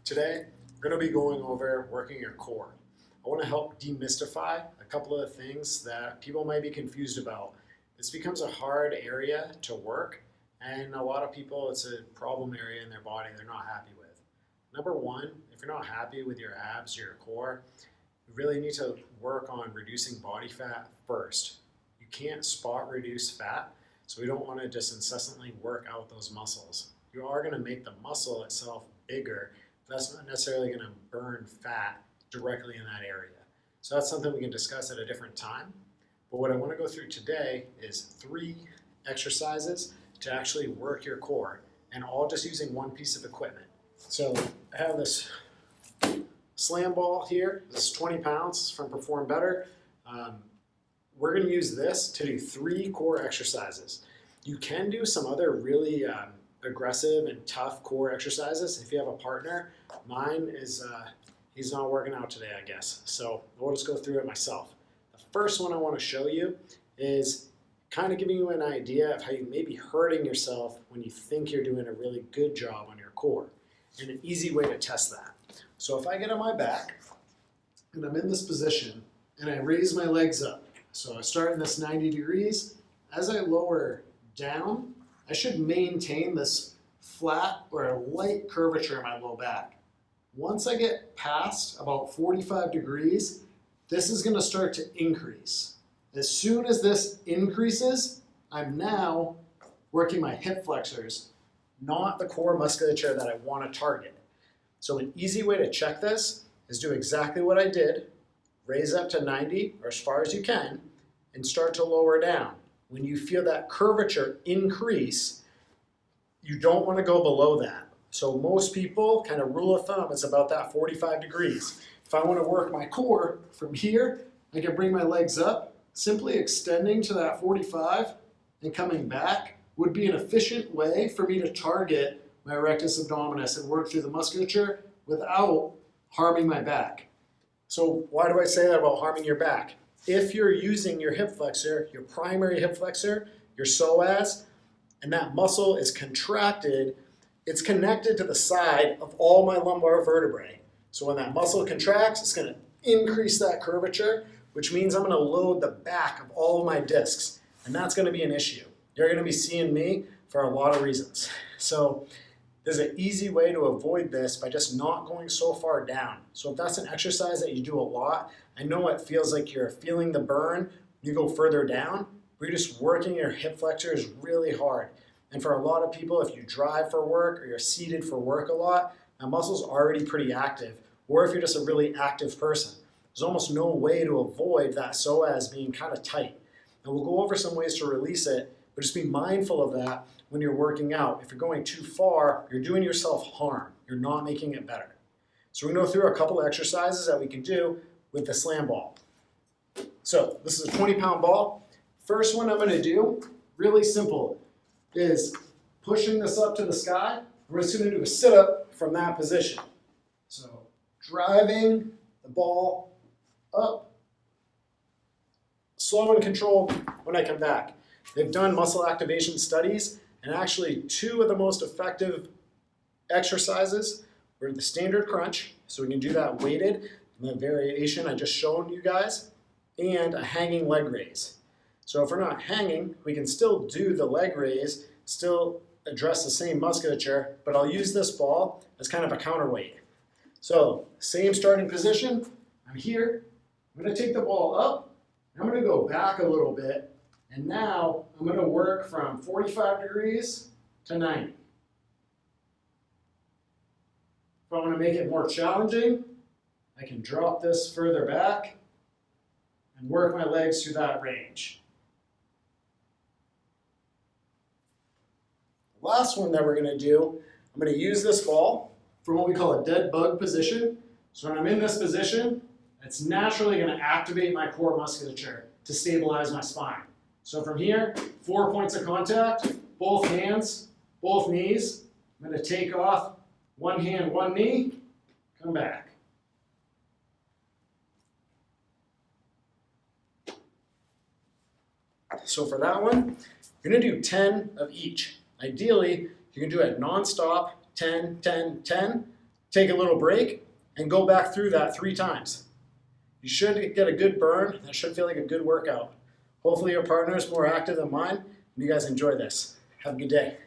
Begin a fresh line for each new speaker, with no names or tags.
Today, we're going to be going over working your core. I want to help demystify a couple of things that people might be confused about. This becomes a hard area to work, and a lot of people, it's a problem area in their body they're not happy with. Number one, if you're not happy with your abs, your core, you really need to work on reducing body fat first. You can't spot reduce fat, so we don't want to just incessantly work out those muscles. You are going to make the muscle itself bigger. That's not necessarily going to burn fat directly in that area. So that's something we can discuss at a different time. But what I want to go through today is 3 exercises to actually work your core, and all just using one piece of equipment. So I have this slam ball here. This is 20 pounds from Perform Better. We're going to use this to do 3 core exercises. You can do some other really aggressive and tough core exercises if you have a partner. Mine is, he's not working out today, I guess. So we'll just go through it myself. The first one I want to show you is kind of giving you an idea of how you may be hurting yourself when you think you're doing a really good job on your core, and an easy way to test that. So if I get on my back and I'm in this position and I raise my legs up, so I start in this 90 degrees, as I lower down, I should maintain this flat or a light curvature in my low back. Once I get past about 45 degrees, this is going to start to increase. As soon as this increases, I'm now working my hip flexors, not the core musculature that I want to target. So an easy way to check this is do exactly what I did, raise up to 90 or as far as you can, and start to lower down. When you feel that curvature increase, you don't want to go below that. So most people, kind of rule of thumb, it's about that 45 degrees. If I want to work my core from here, I can bring my legs up. Simply extending to that 45 and coming back would be an efficient way for me to target my rectus abdominis and work through the musculature without harming my back. So why do I say that about harming your back? If you're using your hip flexor, your primary hip flexor, your psoas, and that muscle is contracted, it's connected to the side of all my lumbar vertebrae. So when that muscle contracts, it's going to increase that curvature, which means I'm going to load the back of all of my discs, and that's going to be an issue. You're going to be seeing me for a lot of reasons. So there's an easy way to avoid this by just not going so far down. So if that's an exercise that you do a lot, I know it feels like you're feeling the burn, you go further down, but you're just working your hip flexors really hard. And for a lot of people, if you drive for work or you're seated for work a lot, that muscle's already pretty active. Or if you're just a really active person, there's almost no way to avoid that psoas being kind of tight. And we'll go over some ways to release it, but just be mindful of that when you're working out. If you're going too far, you're doing yourself harm. You're not making it better. So we're going to go through a couple of exercises that we can do with the slam ball. So this is a 20-pound ball. First one I'm going to do, really simple, is pushing this up to the sky. We're just going to do a sit-up from that position. So driving the ball up, slow and controlled when I come back. They've done muscle activation studies, and actually 2 of the most effective exercises were the standard crunch, so we can do that weighted, and the variation I just showed you guys, and a hanging leg raise. So if we're not hanging, we can still do the leg raise, still address the same musculature, but I'll use this ball as kind of a counterweight. So same starting position, I'm here, I'm going to take the ball up, I'm going to go back a little bit, and now I'm going to work from 45 degrees to 90. If I want to make it more challenging, I can drop this further back and work my legs through that range. The last one that we're going to do, I'm going to use this ball for what we call a dead bug position. So when I'm in this position, it's naturally going to activate my core musculature to stabilize my spine. So from here, 4 points of contact, both hands, both knees. I'm going to take off one hand, one knee, come back. So for that one, you're going to do 10 of each. Ideally, you can do it non-stop, 10, 10, 10, take a little break, and go back through that 3 times. You should get a good burn. That should feel like a good work. Hopefully your partner is more active than mine, and you guys enjoy this. Have a good day.